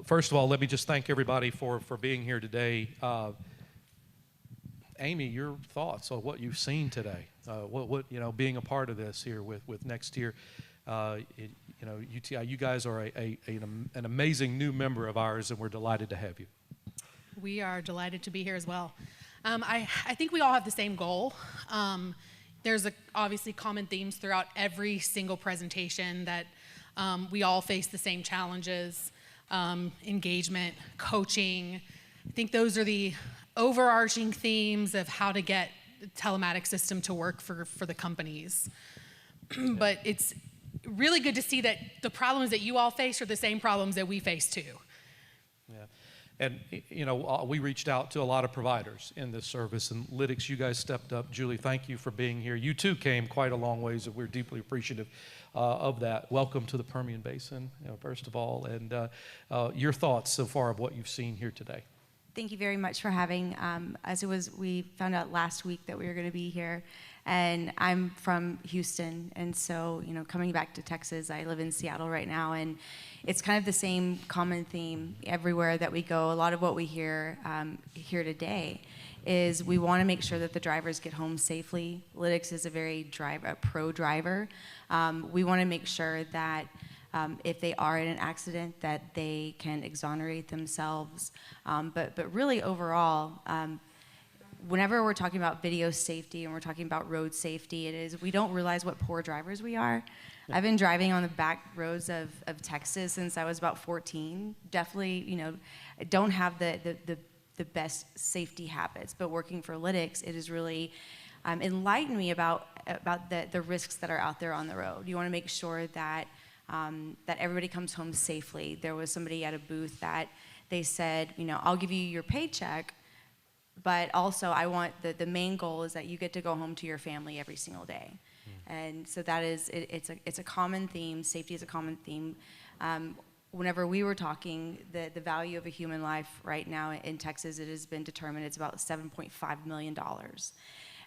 first of all, let me just thank everybody for being here today. Amy, your thoughts on what you've seen today? What being a part of this here with Next Year. UTI, you guys are an amazing new member of ours, and we're delighted to have you. We are delighted to be here as well. I think we all have the same goal. There's obviously common themes throughout every single presentation that we all face the same challenges, engagement, coaching. I think those are the overarching themes of how to get the telematics system to work for the companies. But it's really good to see that the problems that you all face are the same problems that we face too. Yeah. And, we reached out to a lot of providers in this service, and Lytics, you guys stepped up. Julie, thank you for being here. You too came quite a long ways, and we're deeply appreciative of that. Welcome to the Permian Basin, first of all, and your thoughts so far of what you've seen here today. Thank you very much for having. We found out last week that we were going to be here, and I'm from Houston, and so coming back to Texas, I live in Seattle right now, and it's kind of the same common theme everywhere that we go. A lot of what we hear here today is we want to make sure that the drivers get home safely. Lytics is a pro driver. We want to make sure that if they are in an accident, that they can exonerate themselves. But really overall, whenever we're talking about video safety and we're talking about road safety, we don't realize what poor drivers we are. I've been driving on the back roads of Texas since I was about 14. Definitely, don't have the best safety habits, but working for Lytics, it has really enlightened me about the risks that are out there on the road. You want to make sure that everybody comes home safely. There was somebody at a booth that they said, I'll give you your paycheck, but also I want the main goal is that you get to go home to your family every single day. And so that is, it's a common theme. Safety is a common theme. Whenever we were talking, the value of a human life right now in Texas, it has been determined it's about $7.5 million.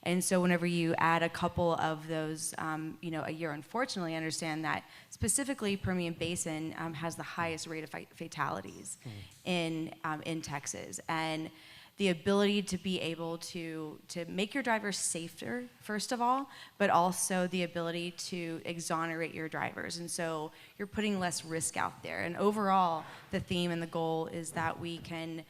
And so whenever you add a couple of those, a year, unfortunately, I understand that specifically Permian Basin has the highest rate of fatalities in Texas. And the ability to be able to make your drivers safer, first of all, but also the ability to exonerate your drivers. And so you're putting less risk out there. And overall, the theme and the goal is that we can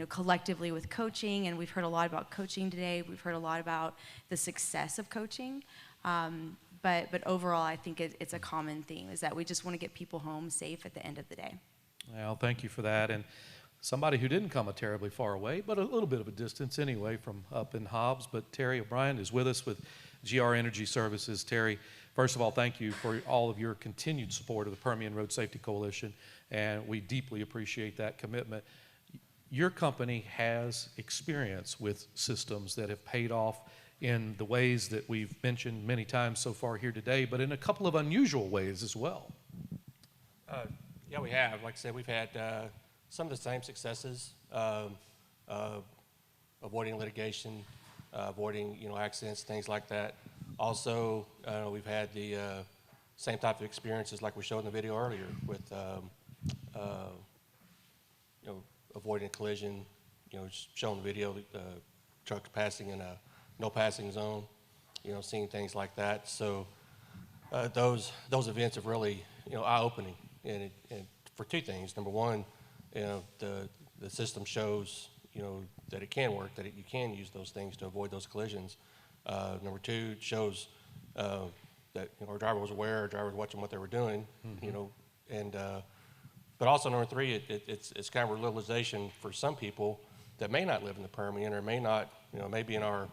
collectively with coaching, and we've heard a lot about coaching today. We've heard a lot about the success of coaching. But overall, I think it's a common theme, is that we just want to get people home safe at the end of the day. Well, thank you for that. And somebody who didn't come a terribly far away, but a little bit of a distance anyway from up in Hobbs, but Terry O'Brien is with us with GR Energy Services. Terry, first of all, thank you for all of your continued support of the Permian Road Safety Coalition, and we deeply appreciate that commitment. Your company has experience with systems that have paid off in the ways that we've mentioned many times so far here today, but in a couple of unusual ways as well. Yeah, we have. Like I said, we've had some of the same successes, avoiding litigation, avoiding accidents, things like that. Also, we've had the same type of experiences like we showed in the video earlier with avoiding a collision, showing the video, trucks passing in a no passing zone, seeing things like that. So those events have really eye-opening, and for two things. Number one, the system shows that it can work, that you can use those things to avoid those collisions. Number two, it shows that our driver was aware, our driver was watching what they were doing, but also number three, it's kind of a realization for some people that may not live in the Permian or may not, maybe in our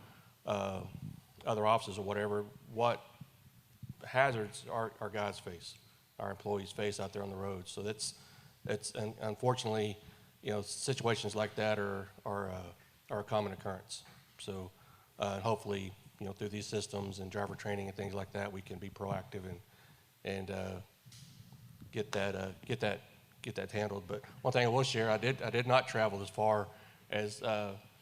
other offices or whatever, what hazards our guys face, our employees face out there on the road. So it's unfortunately, situations like that are a common occurrence. So hopefully, through these systems and driver training and things like that, we can be proactive and get that handled. But one thing I will share, I did not travel as far as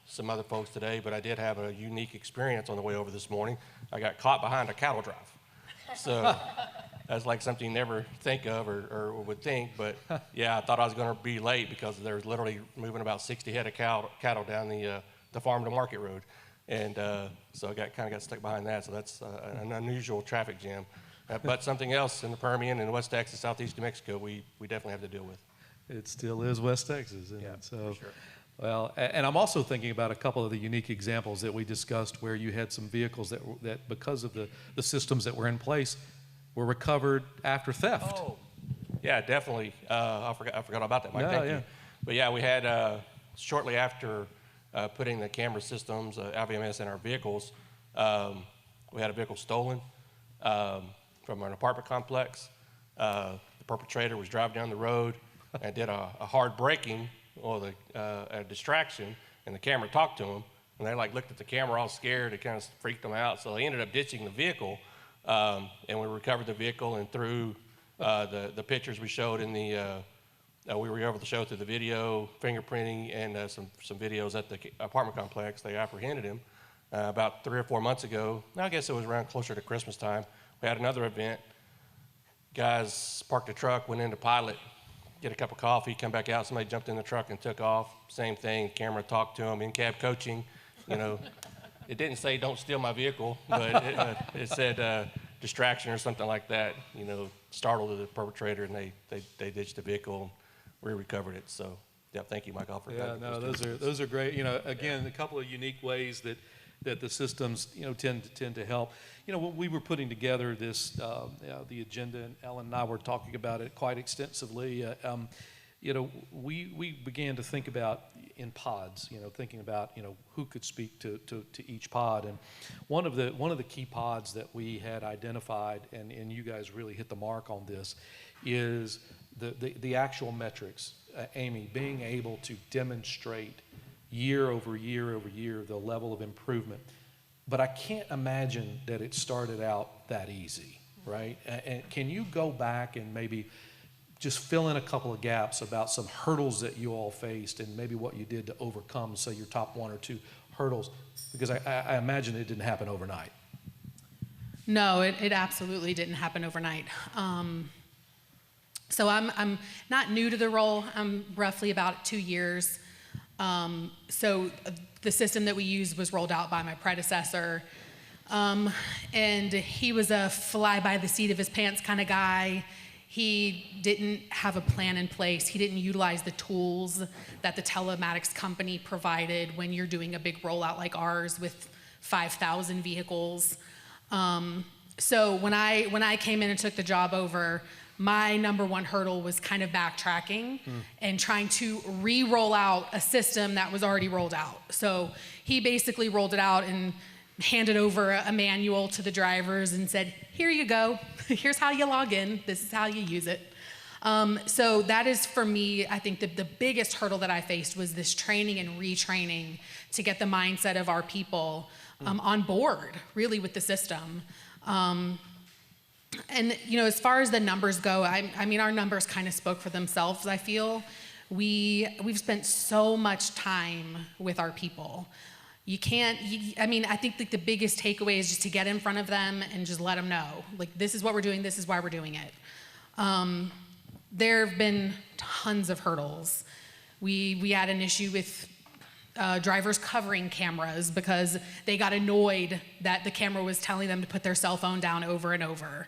some other folks today, but I did have a unique experience on the way over this morning. I got caught behind a cattle drive. So That's like something you never think of or would think. But yeah, I thought I was going to be late because there's literally moving about 60 head of cattle down the farm to market road. And so I kind of got stuck behind that. So that's an unusual traffic jam. But something else in the Permian and West Texas, Southeast New Mexico, we definitely have to deal with. It still is West Texas, isn't it? So, for sure. well, and I'm also thinking about a couple of the unique examples that we discussed where you had some vehicles that because of the systems that were in place, were recovered after theft. Oh, yeah, definitely. I forgot about that, Mike. Yeah, Thank yeah. you. But yeah, we had shortly after putting the camera systems, AVMS in our vehicles, we had a vehicle stolen from an apartment complex. The perpetrator was driving down the road and did a hard braking or a distraction, and the camera talked to him. And they looked at the camera all scared. It kind of freaked them out. So they ended up ditching the vehicle, and we recovered the vehicle. And through the pictures we showed in we were able to show through the video, fingerprinting, and some videos at the apartment complex. They apprehended him about 3 or 4 months ago. I guess it was around closer to Christmas time. We had another event. Guys parked a truck, went into pilot, get a cup of coffee, come back out. Somebody jumped in the truck and took off. Same thing. Camera talked to him. In-cab coaching. It didn't say "don't steal my vehicle," but it said distraction or something like that. Startled the perpetrator, and they ditched the vehicle. We recovered it. So, yeah, thank you, Mike. Yeah, no, those are great. Again, a couple of unique ways that the systems tend to help. When we were putting together this the agenda, and Ellen and I were talking about it quite extensively. We began to think about in pods. Thinking about who could speak to each pod, and one of the key pods that we had identified, and you guys really hit the mark on this, is the actual metrics. Amy, being able to demonstrate year over year over year the level of improvement. But I can't imagine that it started out that easy, right? And can you go back and maybe just fill in a couple of gaps about some hurdles that you all faced and maybe what you did to overcome, say, your top 1 or 2 hurdles? Because I imagine it didn't happen overnight. No, it absolutely didn't happen overnight. So I'm not new to the role. I'm roughly about 2 years. So the system that we used was rolled out by my predecessor. And he was a fly by the seat of his pants kind of guy. He didn't have a plan in place. He didn't utilize the tools that the telematics company provided when you're doing a big rollout like ours with 5,000 vehicles. So when I came in and took the job over, my number one hurdle was kind of backtracking and trying to re-roll out a system that was already rolled out. So he basically rolled it out and handed over a manual to the drivers and said, here you go. Here's how you log in. This is how you use it. So that is, for me, I think the biggest hurdle that I faced was this training and retraining to get the mindset of our people on board, really, with the system. And, as far as the numbers go, I mean, our numbers kind of spoke for themselves, I feel. We've spent so much time with our people. I think the biggest takeaway is just to get in front of them and just let them know, this is what we're doing, this is why we're doing it. There have been tons of hurdles. We had an issue with drivers covering cameras because they got annoyed that the camera was telling them to put their cell phone down over and over.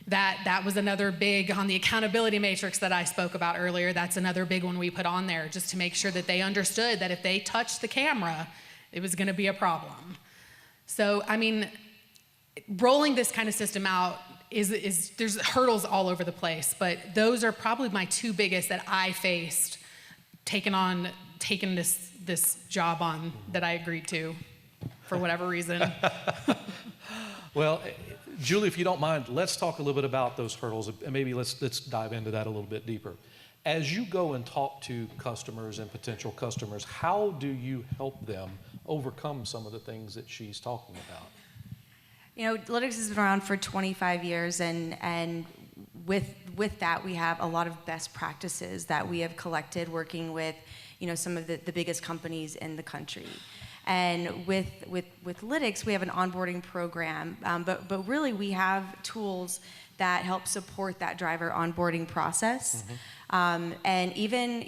That was another big, on the accountability matrix that I spoke about earlier, that's another big one we put on there, just to make sure that they understood that if they touched the camera, it was gonna be a problem. So, rolling this kind of system out there's hurdles all over the place, but those are probably my 2 biggest that I faced taking this job on that I agreed to for whatever reason. Well, Julie, if you don't mind, let's talk a little bit about those hurdles, and maybe let's dive into that a little bit deeper. As you go and talk to customers and potential customers, how do you help them overcome some of the things that she's talking about? Lytics has been around for 25 years, and with that, we have a lot of best practices that we have collected working with, some of the biggest companies in the country. And with Lytics, we have an onboarding program, but really we have tools that help support that driver onboarding process. And even,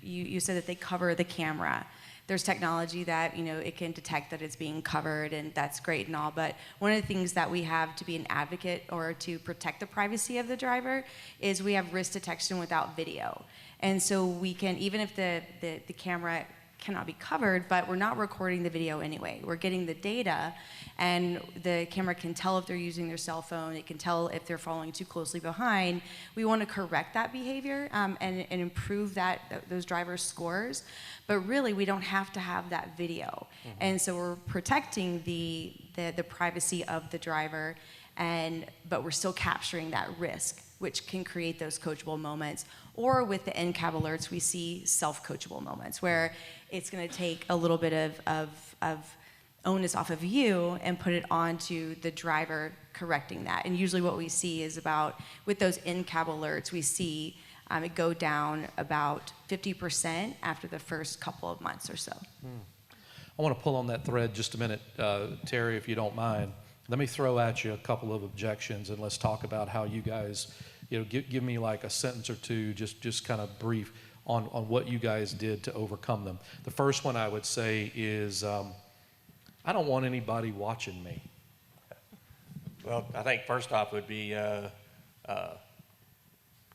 you said that they cover the camera. There's technology that, it can detect that it's being covered, and that's great and all, but one of the things that we have to be an advocate or to protect the privacy of the driver is we have risk detection without video. And so we can, even if the camera cannot be covered, but we're not recording the video anyway. We're getting the data, and the camera can tell if they're using their cell phone. It can tell if they're following too closely behind. We want to correct that behavior and improve those drivers' scores. But really, we don't have to have that video. And so we're protecting the privacy of the driver, but we're still capturing that risk, which can create those coachable moments. Or with the in-cab alerts, we see self-coachable moments where it's going to take a little bit of onus off of you and put it onto the driver correcting that. And usually what we see is with those in-cab alerts, we see it go down about 50% after the first couple of months or so. I want to pull on that thread just a minute, Terry, if you don't mind. Let me throw at you a couple of objections, and let's talk about how you guys, give me like a sentence or two, just kind of brief on what you guys did to overcome them. The first one I would say is, I don't want anybody watching me. Well, I think first off would be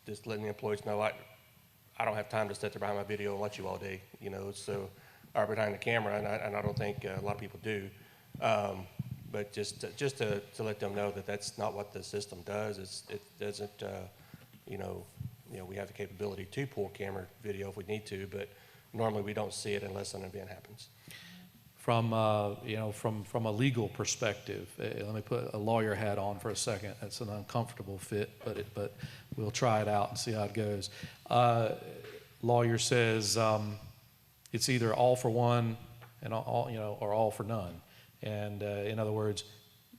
just letting the employees know I don't have time to sit there behind my video and watch you all day, so, or behind the camera, and I don't think a lot of people do. But just to let them know that that's not what the system does. It doesn't, we have the capability to pull camera video if we need to, but normally we don't see it unless an event happens. From a legal perspective, let me put a lawyer hat on for a second. That's an uncomfortable fit, but we'll try it out and see how it goes. Lawyer says it's either all for one and or all for none. And in other words,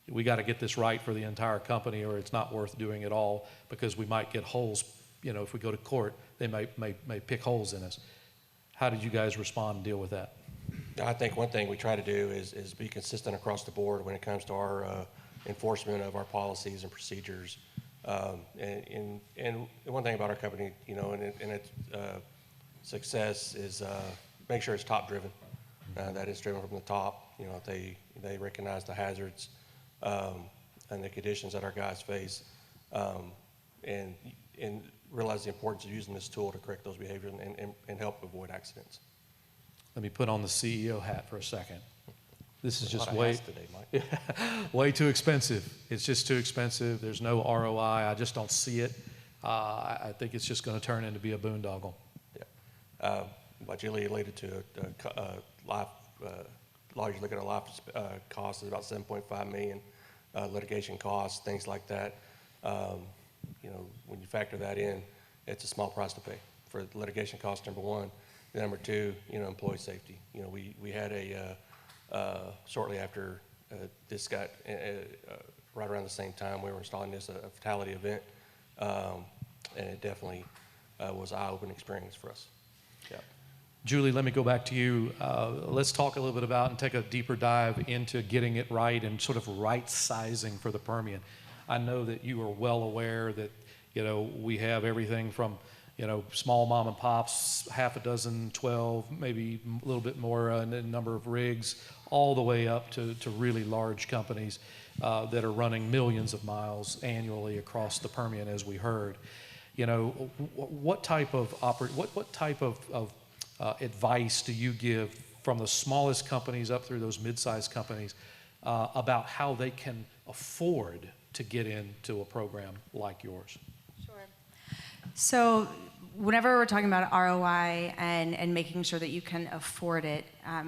we got to get this right for the entire company, or it's not worth doing it all, because we might get holes. If we go to court, they may pick holes in us. How did you guys respond and deal with that? I think one thing we try to do is be consistent across the board when it comes to our enforcement of our policies and procedures. And one thing about our company, and its success is make sure it's top driven. That is driven from the top. They recognize the hazards and the conditions that our guys face, and realize the importance of using this tool to correct those behaviors and help avoid accidents. Let me put on the CEO hat for a second. This is just today, way too expensive. It's just too expensive. There's no ROI. I just don't see it. I think it's just going to turn into be a boondoggle. Yeah. What Julie alluded to, life, lawyers look at a life cost is about $7.5 million, litigation costs, things like that. When you factor that in, it's a small price to pay for litigation costs, number one. Number two, employee safety. We had shortly after this got, right around the same time we were installing this, a fatality event, and it definitely was an eye-opening experience for us. Yeah. Julie, let me go back to you. Let's talk a little bit about and take a deeper dive into getting it right and sort of right sizing for the Permian. I know that you are well aware that, we have everything from, small mom and pops, half a dozen, 12, maybe a little bit more in the number of rigs, all the way up to really large companies that are running millions of miles annually across the Permian, as we heard. What type of advice do you give from the smallest companies up through those mid-sized companies about how they can afford to get into a program like yours? Sure. So whenever we're talking about ROI and making sure that you can afford it,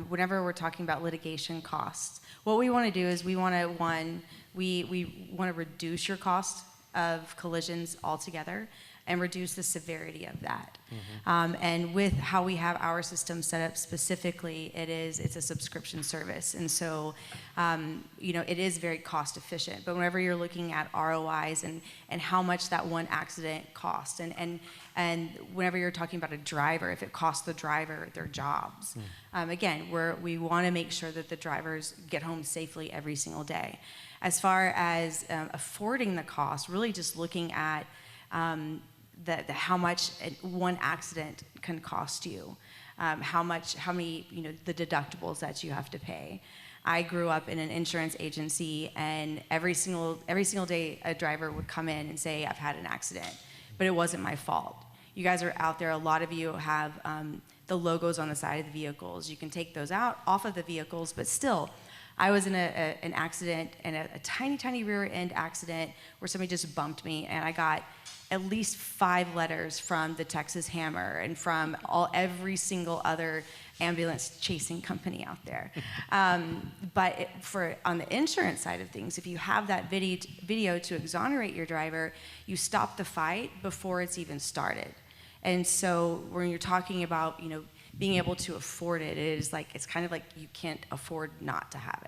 whenever we're talking about litigation costs, what we want to do is we want to reduce your cost of collisions altogether. and reduce the severity of that. And with how we have our system set up specifically, it's a subscription service. And so, it is very cost efficient. But whenever you're looking at ROIs and how much that one accident cost, and whenever you're talking about a driver, if it costs the driver their jobs, again, we want to make sure that the drivers get home safely every single day. As far as affording the cost, really just looking at how much one accident can cost you, how many, the deductibles that you have to pay. I grew up in an insurance agency, and every single day a driver would come in and say, I've had an accident, but it wasn't my fault. You guys are out there, a lot of you have the logos on the side of the vehicles. You can take those off of the vehicles, but still, I was in an accident, and a tiny, tiny rear end accident where somebody just bumped me, and I got at least 5 letters from the Texas Hammer and from every single other ambulance chasing company out there. But on the insurance side of things, if you have that video to exonerate your driver, you stop the fight before it's even started. And so when you're talking about, being able to afford it, it's kind of like you can't afford not to have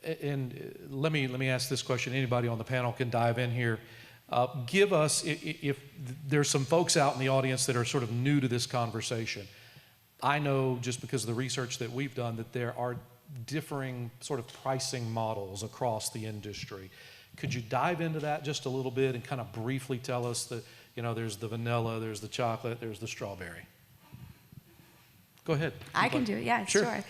it. And let me ask this question. Anybody on the panel can dive in here. Give us, if there's some folks out in the audience that are sort of new to this conversation. I know just because of the research that we've done that there are differing sort of pricing models across the industry. Could you dive into that just a little bit and kind of briefly tell us that, there's the vanilla, there's the chocolate, there's the strawberry? Go ahead. I can do it, yeah, sure.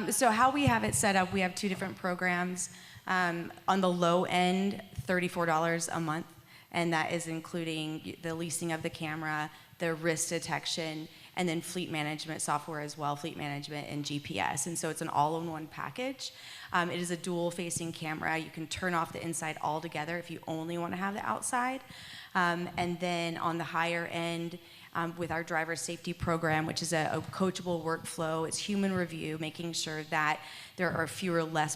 So how we have it set up, we have 2 different programs. On the low end, $34 a month, and that is including the leasing of the camera, the risk detection, and then fleet management software as well, fleet management and GPS. And so it's an all-in-one package. It is a dual-facing camera. You can turn off the inside altogether if you only want to have the outside. And then on the higher end, with our driver safety program, which is a coachable workflow, it's human review, making sure that there are fewer, less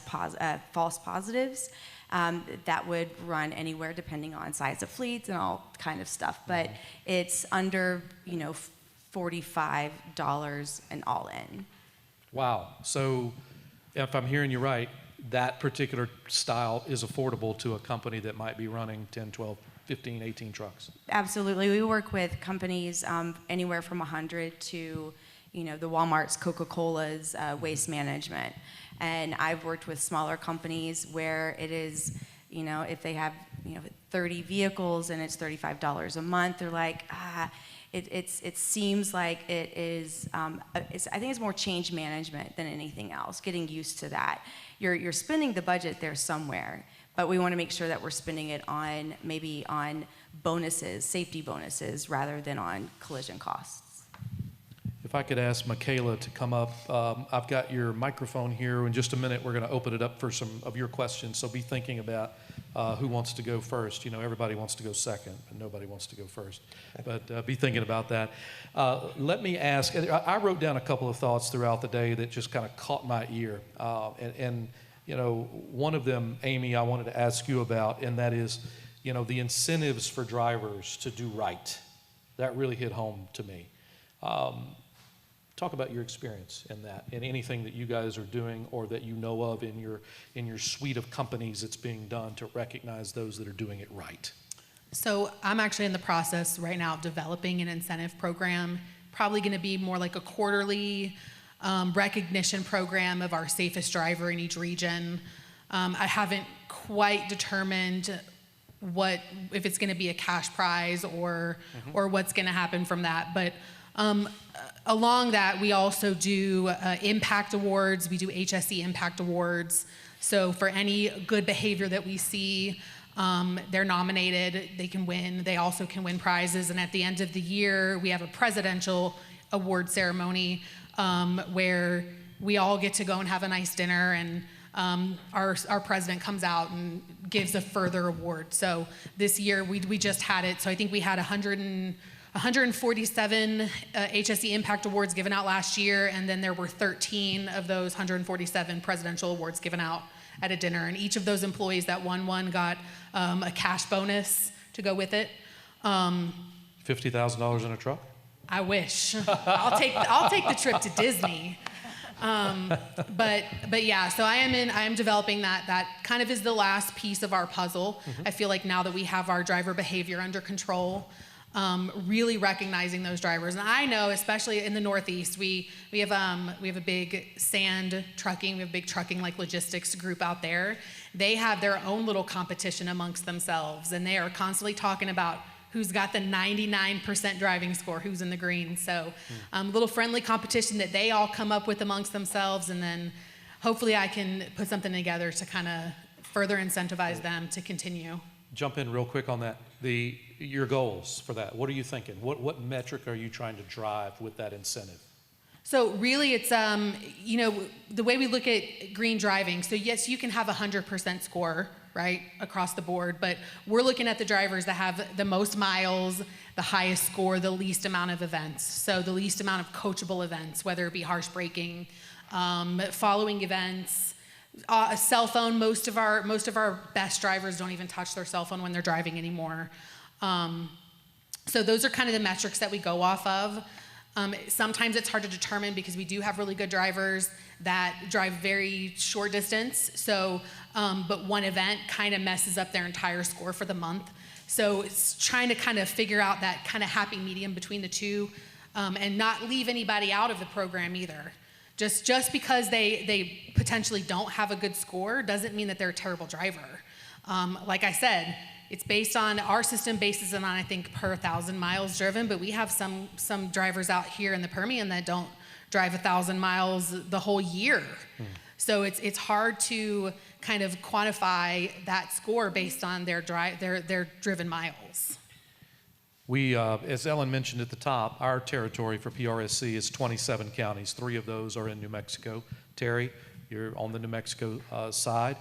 false positives. That would run anywhere depending on size of fleets and all kind of stuff. But it's under, $45 and all in. Wow. So if I'm hearing you right, that particular style is affordable to a company that might be running 10, 12, 15, 18 trucks. Absolutely. We work with companies anywhere from 100 to, the Walmarts, Coca-Cola's, Waste Management. And I've worked with smaller companies where it is, if they have, 30 vehicles and it's $35 a month, they're like, it seems like it is, I think it's more change management than anything else, getting used to that. You're spending the budget there somewhere, but we want to make sure that we're spending it maybe on bonuses, safety bonuses, rather than on collision costs. If I could ask Michaela to come up. I've got your microphone here. In just a minute, we're going to open it up for some of your questions, so be thinking about who wants to go first. Everybody wants to go second, but nobody wants to go first. But be thinking about that. Let me ask, I wrote down a couple of thoughts throughout the day that just kind of caught my ear. One of them, Amy, I wanted to ask you about, and that is, the incentives for drivers to do right. That really hit home to me. Talk about your experience in that, and anything that you guys are doing or that you know of in your suite of companies that's being done to recognize those that are doing it right. So I'm actually in the process right now of developing an incentive program, probably going to be more like a quarterly recognition program of our safest driver in each region. I haven't quite determined if it's going to be a cash prize or what's going to happen from that, but along that, we also do impact awards. We do HSE impact awards. So for any good behavior that we see, they're nominated, they can win. They also can win prizes. And at the end of the year, we have a presidential award ceremony where we all get to go and have a nice dinner, and our president comes out and gives a further award. So this year, we just had it. So I think we had 147 HSE Impact Awards given out last year, and then there were 13 of those 147 presidential awards given out at a dinner. And each of those employees that won one got a cash bonus to go with it. $50,000 in a truck? I wish. I'll take the trip to Disney. But yeah, so I am developing that. That kind of is the last piece of our puzzle. I feel like now that we have our driver behavior under control, really recognizing those drivers. And I know, especially in the Northeast, we have a big sand trucking, we have a big trucking like logistics group out there. They have their own little competition amongst themselves, and they are constantly talking about who's got the 99% driving score, who's in the green. So a little friendly competition that they all come up with amongst themselves, and then hopefully I can put something together to kind of further incentivize them to continue. Jump in real quick on that. Your goals for that, what are you thinking? What metric are you trying to drive with that incentive? So really it's, the way we look at green driving, so yes, you can have 100% score, right, across the board, but we're looking at the drivers that have the most miles, the highest score, the least amount of events. So the least amount of coachable events, whether it be harsh braking, following events, a cell phone. Most of our best drivers don't even touch their cell phone when they're driving anymore. So those are kind of the metrics that we go off of. Sometimes it's hard to determine because we do have really good drivers that drive very short distance. So, but one event kind of messes up their entire score for the month. So it's trying to kind of figure out that kind of happy medium between the two, and not leave anybody out of the program either. Just because they potentially don't have a good score doesn't mean that they're a terrible driver. Like I said, it's based on, our system bases it on, I think, per 1,000 miles driven, but we have some drivers out here in the Permian that don't drive 1,000 miles the whole year. So it's hard to kind of quantify that score based on their driven miles. We, as Ellen mentioned at the top, our territory for PRSC is 27 counties. 3 of those are in New Mexico. Terry, you're on the New Mexico side.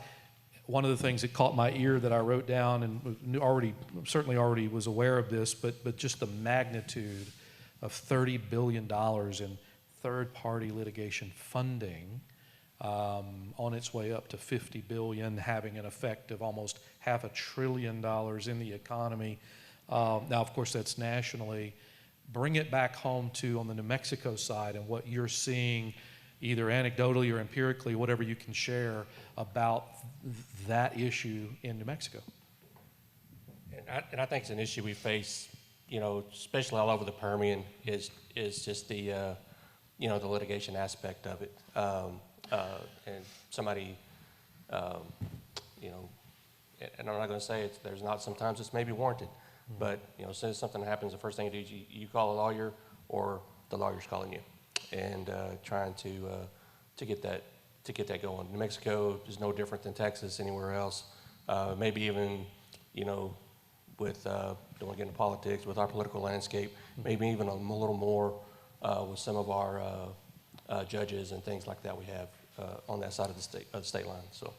One of the things that caught my ear that I wrote down, and certainly already was aware of this, but just the magnitude of $30 billion in third-party litigation funding, on its way up to $50 billion, having an effect of almost $500 billion in the economy. Now, of course, that's nationally. Bring it back home to on the New Mexico side and what you're seeing, either anecdotally or empirically, whatever you can share about that issue in New Mexico. And I think it's an issue we face, especially all over the Permian, is just the litigation aspect of it. And somebody, and I'm not going to say there's not, sometimes it's maybe warranted, but, as soon as something happens, the first thing you do is you call a lawyer, or the lawyer's calling you, and trying to get that going. New Mexico is no different than Texas, anywhere else. Maybe even, with, don't want to get into politics, with our political landscape, maybe even a little more with some of our judges and things like that we have on that side of the state line. So,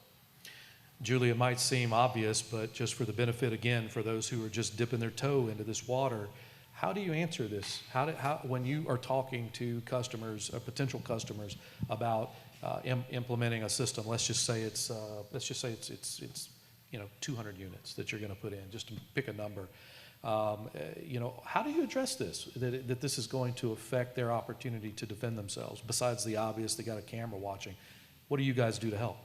Julie, it might seem obvious, but just for the benefit, again, for those who are just dipping their toe into this water, how do you answer this? How when you are talking to customers or potential customers about implementing a system? Let's just say it's 200 units that you're going to put in, just to pick a number. How do you address this? That this is going to affect their opportunity to defend themselves. Besides the obvious, they got a camera watching. What do you guys do to help?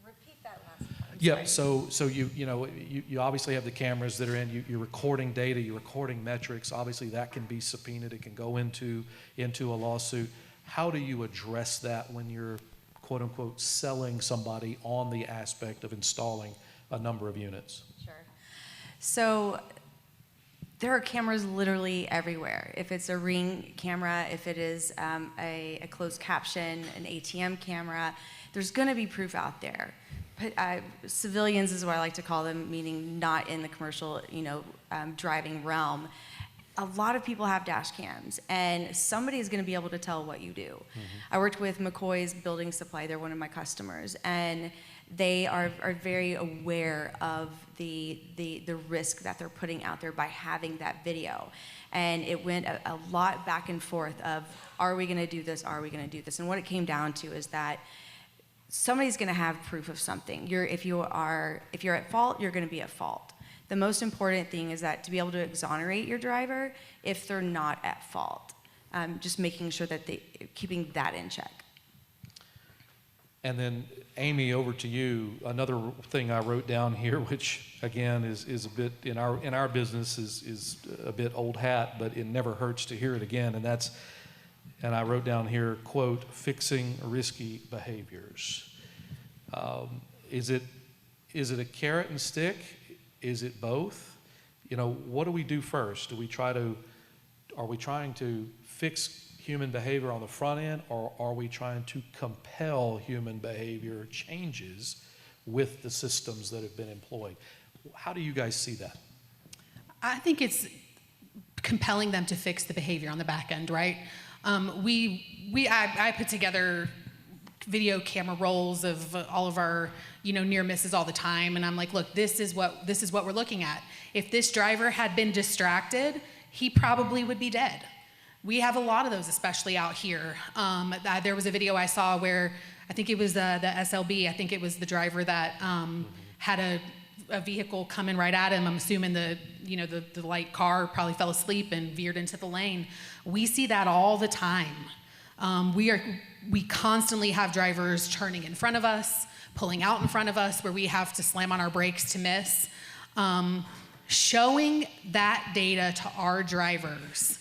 Repeat that last part. Yeah, so you obviously have the cameras that are in. You're recording data. You're recording metrics. Obviously, that can be subpoenaed. It can go into a lawsuit. How do you address that when you're quote unquote selling somebody on the aspect of installing a number of units? Sure. So there are cameras literally everywhere. If it's a Ring camera, if it is a closed caption, an ATM camera, there's going to be proof out there. But, civilians is what I like to call them, meaning not in the commercial, driving realm. A lot of people have dash cams, and somebody is going to be able to tell what you do. I worked with McCoy's Building Supply. They're one of my customers, and they are very aware of the risk that they're putting out there by having that video. And it went a lot back and forth of, are we going to do this? Are we going to do this? And what it came down to is that somebody's going to have proof of something. If you're at fault, you're going to be at fault. The most important thing is that to be able to exonerate your driver if they're not at fault. Just making sure that keeping that in check. And then, Amy, over to you. Another thing I wrote down here, which again is a bit in our business is a bit old hat, but it never hurts to hear it again. And I wrote down here, quote, fixing risky behaviors. Is it a carrot and stick? Is it both? You know, what do we do first? Are we trying to fix human behavior on the front end, or are we trying to compel human behavior changes with the systems that have been employed? How do you guys see that? I think it's compelling them to fix the behavior on the back end, right? I put together video camera rolls of all of our, near misses all the time, and I'm like, look, this is what we're looking at. If this driver had been distracted, he probably would be dead. We have a lot of those, especially out here. There was a video I saw where I think it was the SLB. I think it was the driver that had a vehicle coming right at him. I'm assuming the light car probably fell asleep and veered into the lane. We see that all the time. We constantly have drivers turning in front of us, pulling out in front of us, where we have to slam on our brakes to miss. Showing that data to our drivers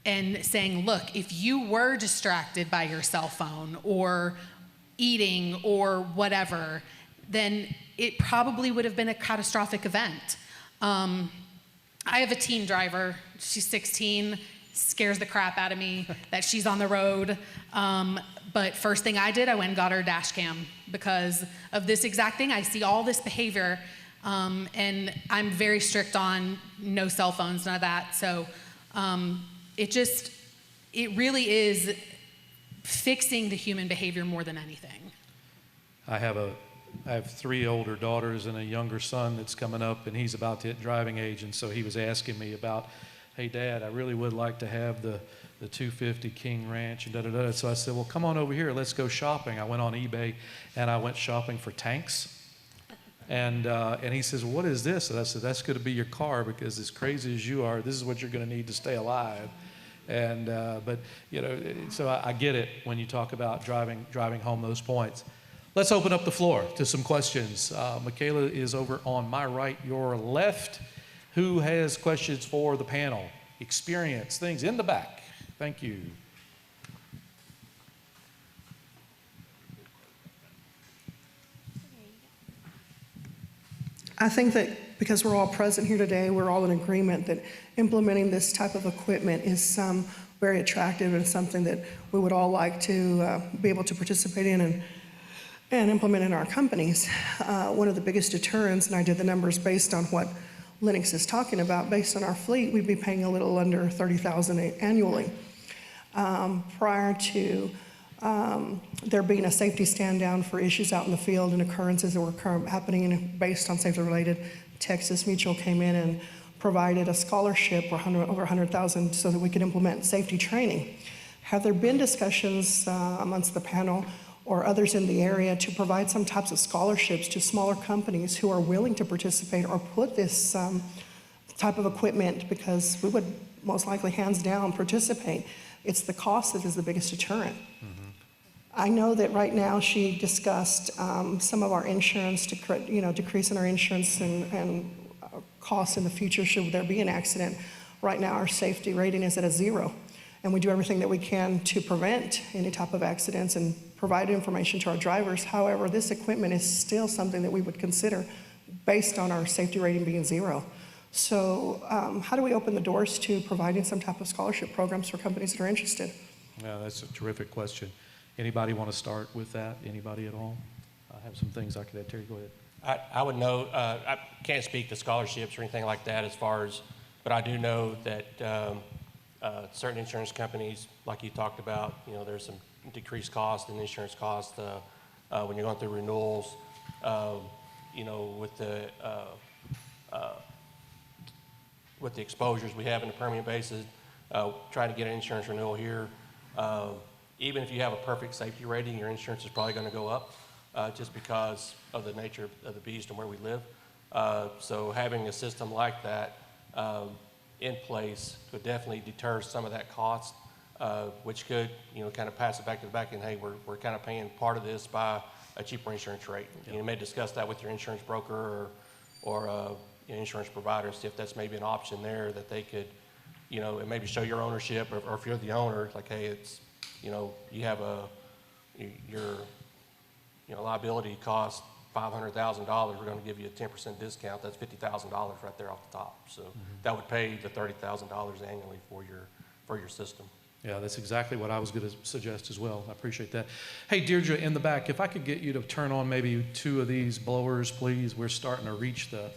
and saying, look, if you were distracted by your cell phone or eating or whatever, then it probably would have been a catastrophic event. I have a teen driver. She's 16, scares the crap out of me that she's on the road. But first thing I did, I went and got her a dash cam because of this exact thing. I see all this behavior, and I'm very strict on no cell phones, none of that. So it really is fixing the human behavior more than anything. I have 3 older daughters and a younger son that's coming up, and he's about to hit driving age, and so he was asking me about, hey, Dad, I really would like to have the 250 King Ranch and da-da-da. So I said, well, come on over here, let's go shopping. I went on eBay, and I went shopping for tanks. And he says, what is this? And I said, that's going to be your car, because as crazy as you are, this is what you're going to need to stay alive. And but so I get it when you talk about driving home those points. Let's open up the floor to some questions. Michaela is over on my right, your left. Who has questions for the panel? Experience, things in the back. Thank you. I think that because we're all present here today, we're all in agreement that implementing this type of equipment is very attractive and something that we would all like to be able to participate in and implement in our companies. One of the biggest deterrents, and I did the numbers based on what Lennox is talking about, based on our fleet, we'd be paying a little under $30,000 annually. Prior to there being a safety stand down for issues out in the field and occurrences that were happening based on safety related, Texas Mutual came in and provided a scholarship for over $100,000 so that we could implement safety training. Have there been discussions amongst the panel or others in the area to provide some types of scholarships to smaller companies who are willing to participate or put this type of equipment, because we would most likely hands down participate. It's the cost that is the biggest deterrent. Mm-hmm. I know that right now she discussed some of our insurance, decreasing our insurance and costs in the future should there be an accident. Right now our safety rating is at a 0, and we do everything that we can to prevent any type of accidents and provide information to our drivers. However, this equipment is still something that we would consider based on our safety rating being 0. So how do we open the doors to providing some type of scholarship programs for companies that are interested? Yeah, that's a terrific question. Anybody want to start with that? Anybody at all? I have some things I could add. Terry, go ahead. I would know, I can't speak to scholarships or anything like that but I do know that certain insurance companies, like you talked about, there's some decreased cost in insurance costs when you're going through renewals, with the exposures we have in the Permian Basin, trying to get an insurance renewal here. Even if you have a perfect safety rating, your insurance is probably going to go up just because of the nature of the beast and where we live. So having a system like that in place could definitely deter some of that cost, which could, kind of pass it back to the back end. Hey, we're kind of paying part of this by a cheaper insurance rate. You may discuss that with your insurance broker or insurance provider, see if that's maybe an option there that they could, and maybe show your ownership, or if you're the owner, like, hey, it's, you have your liability costs $500,000, we're going to give you a 10% discount. That's $50,000 right there off the top. So that would pay the $30,000 annually for your system. Yeah, that's exactly what I was going to suggest as well. I appreciate that. Hey, Deirdre, in the back, if I could get you to turn on maybe 2 of these blowers, please. We're starting to reach the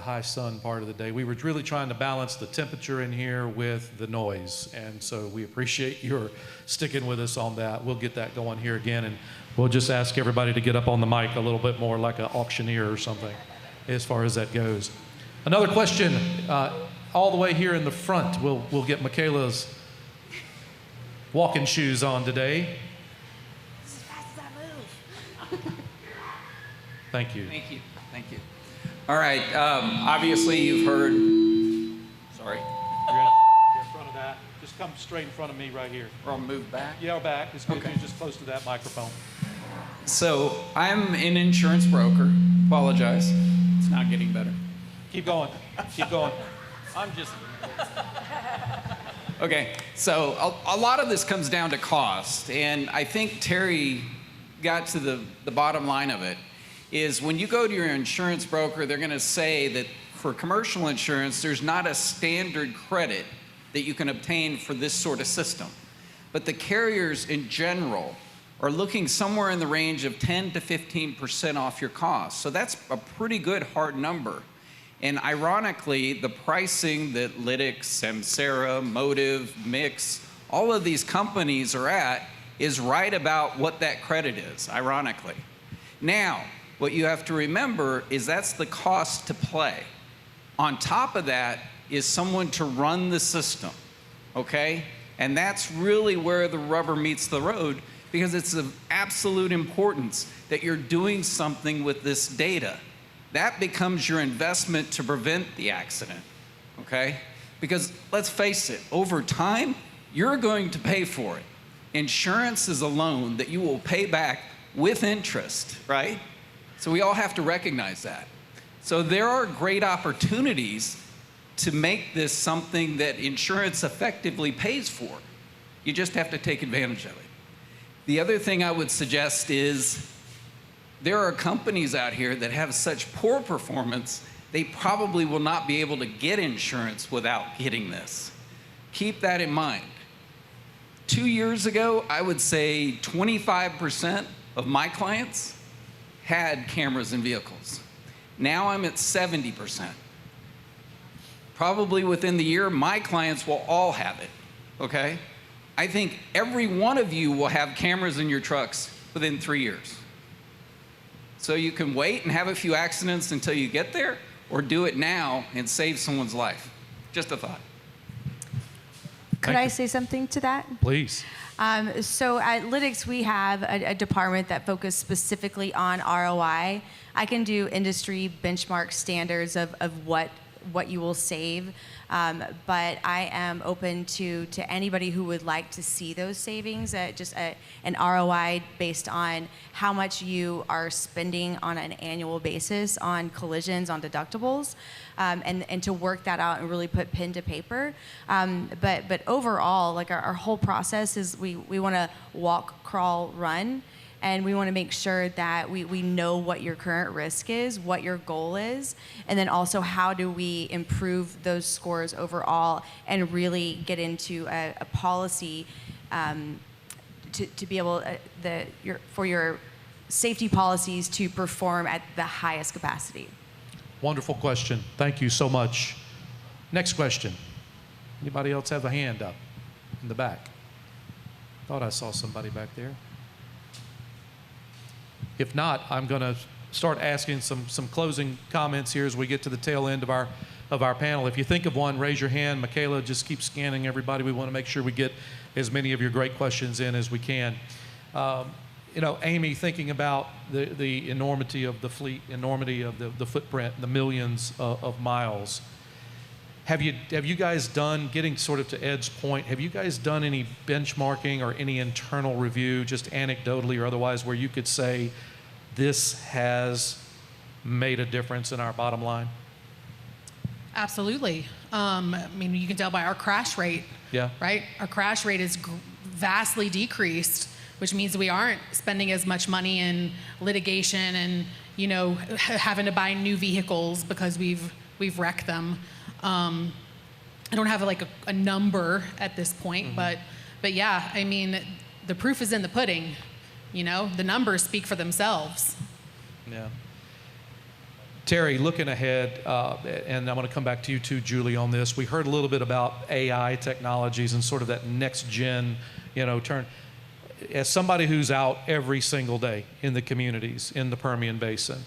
high sun part of the day. We were really trying to balance the temperature in here with the noise, and so we appreciate your sticking with us on that. We'll get that going here again, and we'll just ask everybody to get up on the mic a little bit more like an auctioneer or something as far as that goes. Another question, all the way here in the front. We'll get Michaela's walking shoes on today. As fast as I move. Thank you. Thank you. Thank you. All right. Obviously, you've heard. Sorry. You're in front of that. Just come straight in front of me right here. Or I'll move back. Yeah, back. It's good. Okay. You're just close to that microphone. So I'm an insurance broker. Apologize. It's not getting better. Keep going. Keep going. I'm just. Okay, so a lot of this comes down to cost, and I think Terry got to the bottom line of it, is when you go to your insurance broker, they're gonna say that for commercial insurance, there's not a standard credit that you can obtain for this sort of system. But the carriers in general are looking somewhere in the range of 10 to 15% off your cost. So that's a pretty good hard number. And ironically, the pricing that Lytx, Samsara, Motive, Mix, all of these companies are at is right about what that credit is, ironically. Now, what you have to remember is that's the cost to play. On top of that is someone to run the system, okay? And that's really where the rubber meets the road, because it's of absolute importance that you're doing something with this data. That becomes your investment to prevent the accident, okay? Because let's face it, over time, you're going to pay for it. Insurance is a loan that you will pay back with interest, right? So we all have to recognize that. So there are great opportunities to make this something that insurance effectively pays for. You just have to take advantage of it. The other thing I would suggest is there are companies out here that have such poor performance, they probably will not be able to get insurance without getting this. Keep that in mind. 2 years ago, I would say 25% of my clients had cameras in vehicles. Now I'm at 70%. Probably within the year, my clients will all have it, okay? I think every one of you will have cameras in your trucks within 3 years. So you can wait and have a few accidents until you get there, or do it now and save someone's life. Just a thought. Could I say something to that? Please. So at Lytx, we have a department that focuses specifically on ROI. I can do industry benchmark standards of what you will save, but I am open to anybody who would like to see those savings, just an ROI based on how much you are spending on an annual basis on collisions, on deductibles, and to work that out and really put pen to paper. But overall, like our whole process is we want to walk, crawl, run. And we want to make sure that we know what your current risk is, what your goal is, and then also how do we improve those scores overall and really get into a policy to be able for your safety policies to perform at the highest capacity. Wonderful question. Thank you so much. Next question. Anybody else have a hand up in the back? Thought I saw somebody back there. If not, I'm going to start asking some closing comments here as we get to the tail end of our panel. If you think of one, raise your hand. Michaela, just keep scanning everybody. We want to make sure we get as many of your great questions in as we can. Amy, thinking about the enormity of the fleet, enormity of the footprint, the millions of miles, have you guys done, getting sort of to Ed's point, have you guys done any benchmarking or any internal review, just anecdotally or otherwise, where you could say this has made a difference in our bottom line? Absolutely. I mean, you can tell by our crash rate. Yeah. Right? Our crash rate is vastly decreased, which means we aren't spending as much money in litigation and, having to buy new vehicles because we've wrecked them. I don't have like a number at this point, but yeah, I mean, the proof is in the pudding. The numbers speak for themselves. Yeah. Terry, looking ahead, and I'm going to come back to you too, Julie, on this. We heard a little bit about AI technologies and sort of that next gen, turn. As somebody who's out every single day in the communities in the Permian Basin,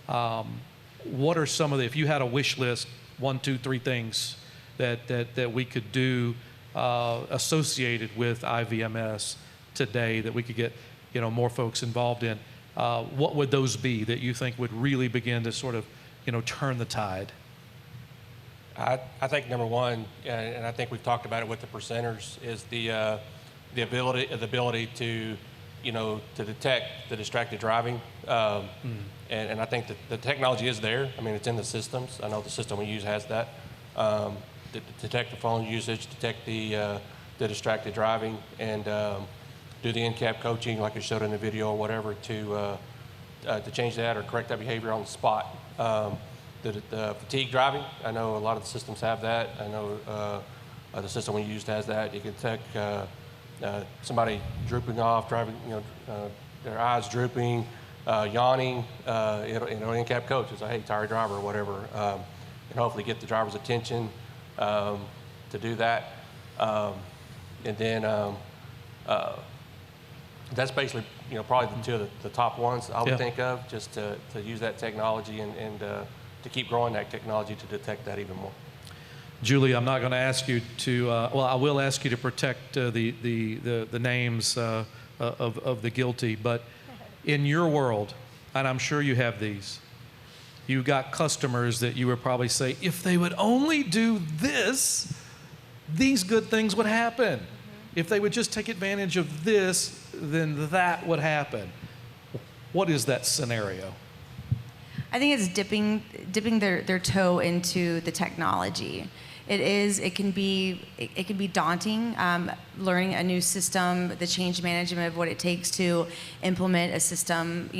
what are some of if you had a wish list, 1, 2, 3 things that we could do associated with IVMS today that we could get, more folks involved in? What would those be that you think would really begin to sort of, turn the tide? I think number one, and I think we've talked about it with the percenters, is the ability to, to detect the distracted driving. And I think that the technology is there. I mean, it's in the systems. I know the system we use has that. To detect the phone usage, detect the distracted driving, and do the in-cab coaching like I showed in the video or whatever to change that or correct that behavior on the spot. The fatigue driving, I know a lot of the systems have that. I know the system we used has that. You can detect somebody drooping off, driving, their eyes drooping, yawning, in-cab coach is a hey, tired driver or whatever, and hopefully get the driver's attention to do that. And then that's basically, probably the two of the top ones I would think of, just to use that technology and to keep growing that technology to detect that even more. Julie, I'm not going to ask you to, I will ask you to protect the names of the guilty, but in your world, and I'm sure you have these, you got customers that you would probably say, if they would only do this, these good things would happen. If they would just take advantage of this, then that would happen. What is that scenario? I think it's dipping their toe into the technology. It can be daunting, learning a new system, the change management of what it takes to implement a system,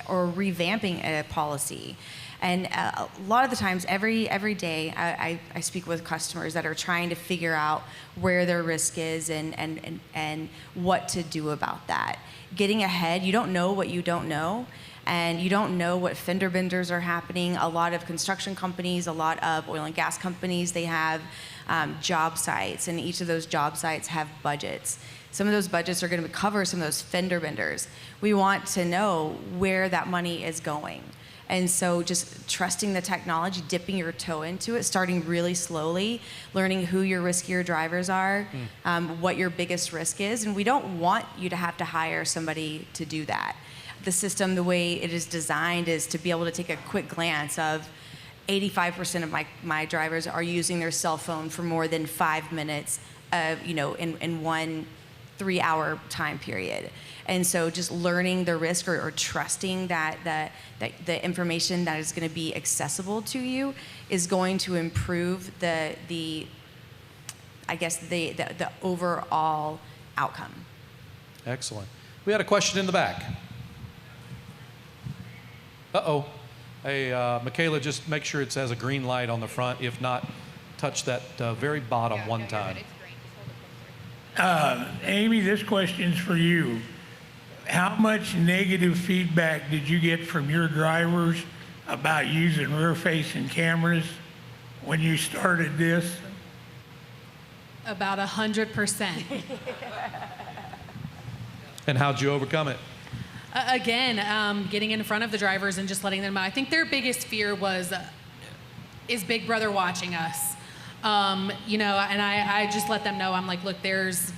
or revamping a policy. And a lot of the times, every day, I speak with customers that are trying to figure out where their risk is and what to do about that. Getting ahead, you don't know what you don't know, and you don't know what fender benders are happening. A lot of construction companies, a lot of oil and gas companies, they have job sites, and each of those job sites have budgets. Some of those budgets are going to cover some of those fender benders. We want to know where that money is going. And so just trusting the technology, dipping your toe into it, starting really slowly, learning who your riskier drivers are, what your biggest risk is. And we don't want you to have to hire somebody to do that. The system, the way it is designed, is to be able to take a quick glance of 85% of my drivers are using their cell phone for more than 5 minutes, in 1 3-hour time period. And so just learning the risk or trusting that the information that is going to be accessible to you is going to improve the overall outcome. Excellent. We had a question in the back. Uh-oh. Hey, Michaela, just make sure it says a green light on the front. If not, touch that very bottom one time. Amy, this question's for you. How much negative feedback did you get from your drivers about using rear-facing cameras when you started this? About 100%. And how'd you overcome it? Again, getting in front of the drivers and just letting them know. I think their biggest fear was, is Big Brother watching us? And I just let them know, I'm like, look, there's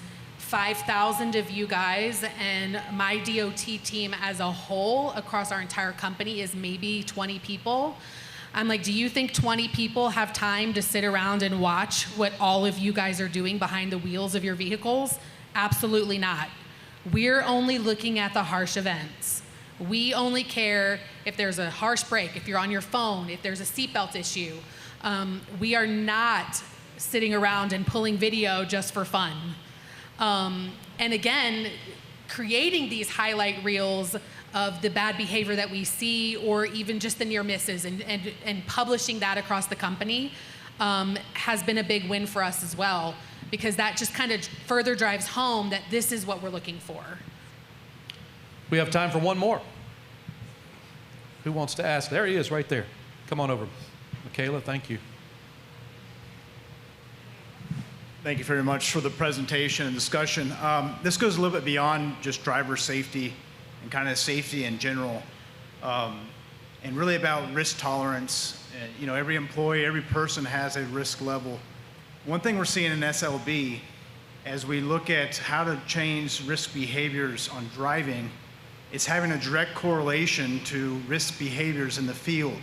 5,000 of you guys, and my DOT team as a whole across our entire company is maybe 20 people. I'm like, do you think 20 people have time to sit around and watch what all of you guys are doing behind the wheels of your vehicles? Absolutely not. We're only looking at the harsh events. We only care if there's a harsh break, if you're on your phone, if there's a seatbelt issue. We are not sitting around and pulling video just for fun. And again, creating these highlight reels of the bad behavior that we see, or even just the near misses, and publishing that across the company has been a big win for us as well, because that just kind of further drives home that this is what we're looking for. We have time for one more. Who wants to ask? There he is right there. Come on over. Michaela, thank you. Thank you very much for the presentation and discussion. This goes a little bit beyond just driver safety and kind of safety in general, and really about risk tolerance. You know, every employee, every person has a risk level. One thing we're seeing in SLB, as we look at how to change risk behaviors on driving, it's having a direct correlation to risk behaviors in the field.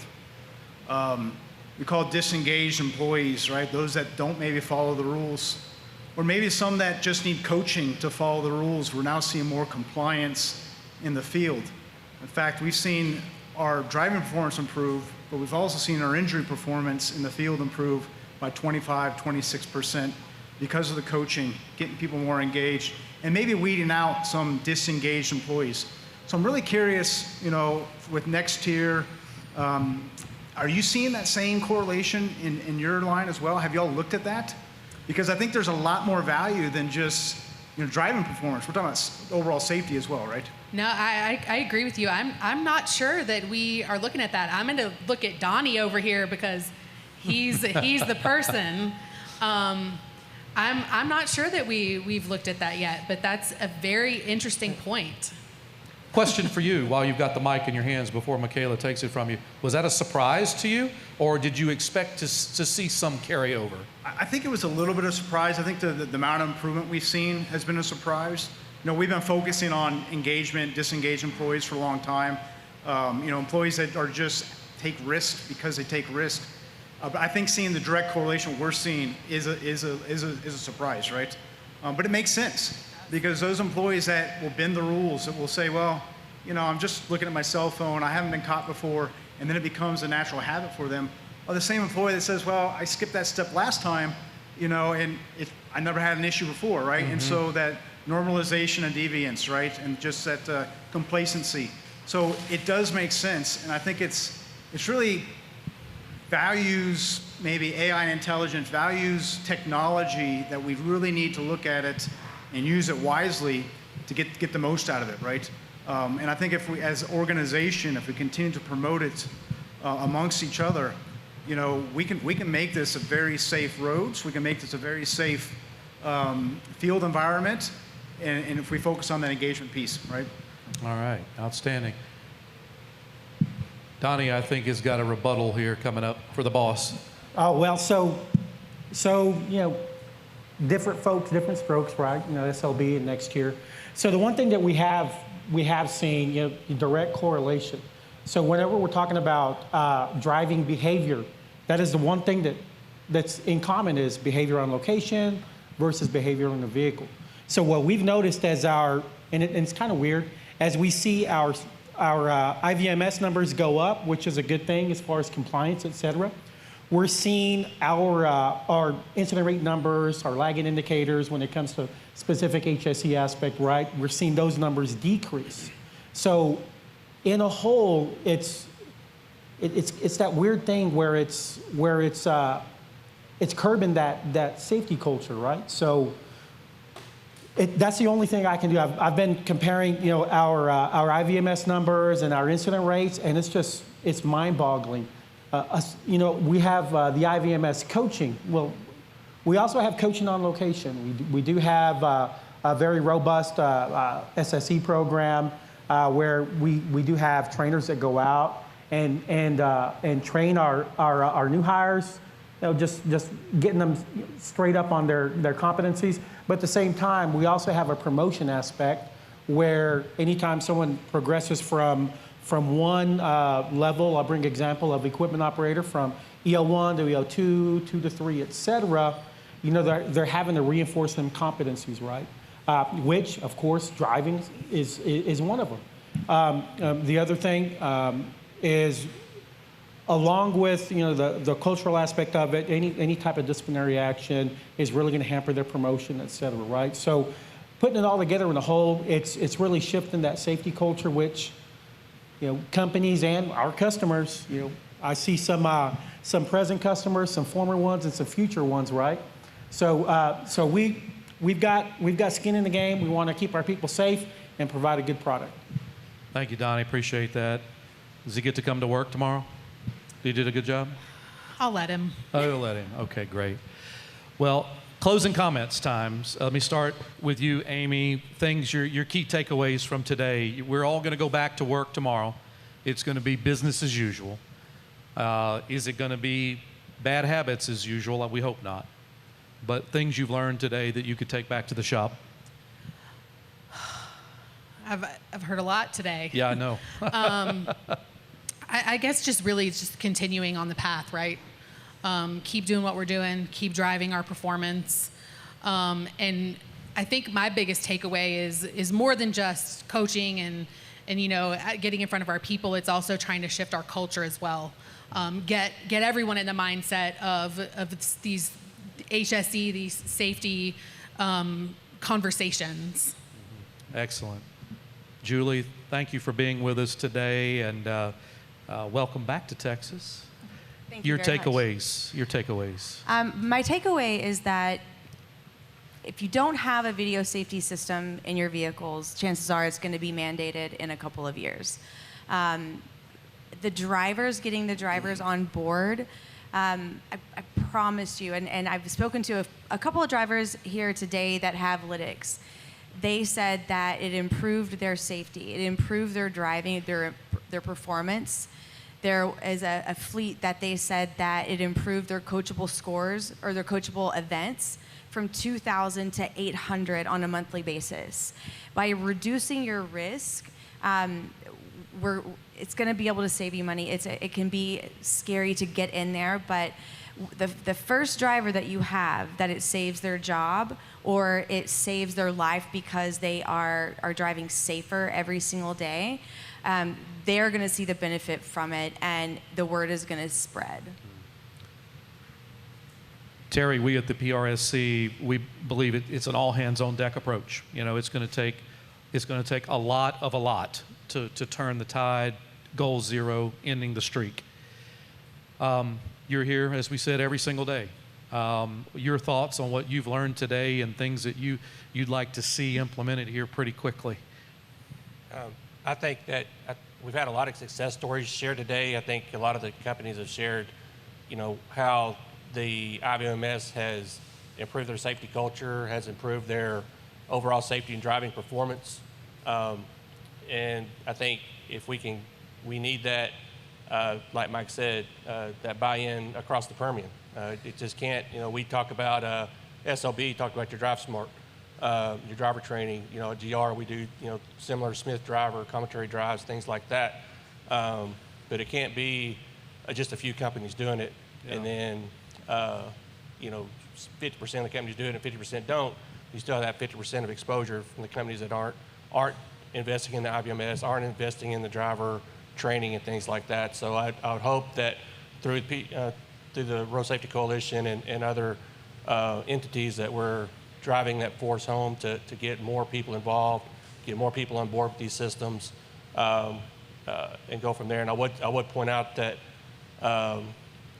We call it disengaged employees, right? Those that don't maybe follow the rules, or maybe some that just need coaching to follow the rules. We're now seeing more compliance in the field. In fact, we've seen our driving performance improve, but we've also seen our injury performance in the field improve by 25, 26% because of the coaching, getting people more engaged, and maybe weeding out some disengaged employees. So I'm really curious, you know, with next year, are you seeing that same correlation in your line as well? Have you all looked at that? Because I think there's a lot more value than just, you know, driving performance. We're talking about overall safety as well, right? No, I agree with you. I'm not sure that we are looking at that. I'm going to look at Donnie over here because he's the person. I'm not sure that we've looked at that yet, but that's a very interesting point. Question for you while you've got the mic in your hands before Michaela takes it from you. Was that a surprise to you, or did you expect to see some carryover? I think it was a little bit of a surprise. I think the amount of improvement we've seen has been a surprise. You know, we've been focusing on engagement, disengaged employees for a long time. You know, employees that are just take risks because they take risks. But I think seeing the direct correlation we're seeing is a surprise, right? But it makes sense, because those employees that will bend the rules, that will say, well, you know, I'm just looking at my cell phone, I haven't been caught before, and then it becomes a natural habit for them, are the same employee that says, well, I skipped that step last time, you know, and I never had an issue before, right? Mm-hmm. And so that normalization and deviance, right? And just that complacency. So it does make sense, and I think it's really values, maybe AI and intelligence, values technology that we really need to look at it and use it wisely to get the most out of it, right? And I think if we, as organization, if we continue to promote it amongst each other, you know, we can make this a very safe roads. We can make this a very safe field environment, and if we focus on that engagement piece, right? All right, outstanding. Donnie, I think, has got a rebuttal here coming up for the boss. Oh, well, so you know, different folks, different strokes, right? You know, SLB and next year. So the one thing that we have seen, you know, direct correlation. So whenever we're talking about driving behavior, that is the one thing that's in common is behavior on location versus behavior in the vehicle. So what we've noticed as and it's kind of weird, as we see our IVMS numbers go up, which is a good thing as far as compliance, et cetera. We're seeing our incident rate numbers, our lagging indicators when it comes to specific HSE aspect, right? We're seeing those numbers decrease. So in a whole, it's that weird thing where it's curbing that safety culture, right? So that's the only thing I can do. I've been comparing, you know, our IVMS numbers and our incident rates, and it's mind-boggling. You know, we have the IVMS coaching. Well, we also have coaching on location. We do have a very robust SSE program where we do have trainers that go out and train our new hires just getting them straight up on their competencies. But at the same time, we also have a promotion aspect where anytime someone progresses from one level, I'll bring example of equipment operator from EL1 to EL2, 2 to 3, et cetera, they're having to reinforce them competencies, right? Which, of course, driving is one of them. The other thing is, along with the cultural aspect of it, any type of disciplinary action is really going to hamper their promotion, et cetera, right? So putting it all together in a whole, it's really shifting that safety culture, which companies and our customers, I see some present customers, some former ones, and some future ones, right? So we've got skin in the game. We want to keep our people safe and provide a good product. Thank you, Donnie. Appreciate that. Does he get to come to work tomorrow? You did a good job? I'll let him. Oh, you'll let him. Okay, great. Well, closing comments times. Let me start with you, Amy. Your key takeaways from today. We're all going to go back to work tomorrow. It's going to be business as usual. Is it going to be bad habits as usual? We hope not. But things you've learned today that you could take back to the shop. I've heard a lot today. Yeah, I know. I guess just really just continuing on the path, right? Keep doing what we're doing, keep driving our performance. And I think my biggest takeaway is more than just coaching and getting in front of our people. It's also trying to shift our culture as well. Get everyone in the mindset of these HSE, these safety conversations. Excellent. Julie, thank you for being with us today, and welcome back to Texas. Thank you Your very much. takeaways. My takeaway is that if you don't have a video safety system in your vehicles, chances are it's going to be mandated in a couple of years. Getting the drivers on board, I promise you, and I've spoken to a couple of drivers here today that have lytics. They said that it improved their safety, it improved their driving, their performance. There is a fleet that they said that it improved their coachable scores or their coachable events from 2,000 to 800 on a monthly basis. By reducing your risk, it's going to be able to save you money. It can be scary to get in there, but the first driver that you have that it saves their job or it saves their life because they are driving safer every single day, they are going to see the benefit from it, and the word is going to spread. Terry, we at the PRSC, we believe it's an all hands on deck approach. It's going to take a lot to turn the tide. Goal zero, ending the streak. You're here, as we said, every single day. Your thoughts on what you've learned today and things that you'd like to see implemented here pretty quickly. I think that we've had a lot of success stories shared today. I think a lot of the companies have shared, how the IVMS has improved their safety culture, has improved their overall safety and driving performance. And I think if we need that, like Mike said, that buy-in across the Permian. It just can't, we talk about SLB, talk about your Drive Smart, your driver training, at GR we do, similar Smith driver, commentary drives, things like that. But it can't be just a few companies doing it, yeah. And then, 50% of the companies do it and 50% don't. You still have that 50% of exposure from the companies that aren't investing in the IVMS, aren't investing in the driver training and things like that. So I would hope that through the Road Safety Coalition and other entities that we're driving that force home to get more people involved, get more people on board with these systems, and go from there. And I would point out that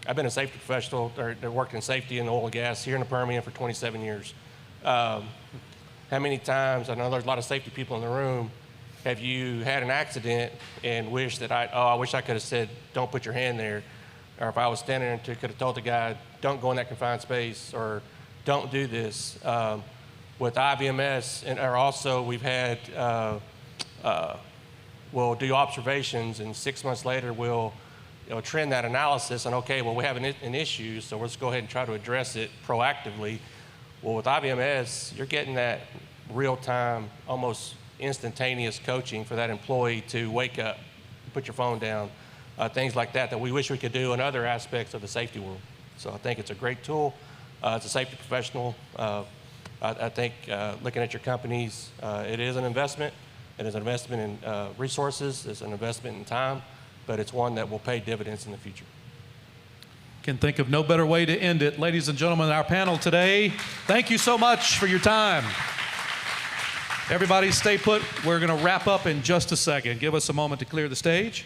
I've been a safety professional, or worked in safety in oil and gas here in the Permian for 27 years. How many times, I know there's a lot of safety people in the room, have you had an accident and wished that I wish I could have said, don't put your hand there. Or if I was standing there, could have told the guy, don't go in that confined space, or don't do this. With IVMS, or also we've had, we'll do observations, and 6 months later we'll trend that analysis and, okay, well, we have an issue, so let's go ahead and try to address it proactively. Well, with IBMS, you're getting that real-time, almost instantaneous coaching for that employee to wake up, put your phone down, things like that we wish we could do in other aspects of the safety world. So I think it's a great tool. As a safety professional, I think looking at your companies, it is an investment. It is an investment in resources. It's an investment in time, but it's one that will pay dividends in the future. Can think of no better way to end it. Ladies and gentlemen, our panel today, thank you so much for your time. Everybody stay put. We're going to wrap up in just a second. Give us a moment to clear the stage.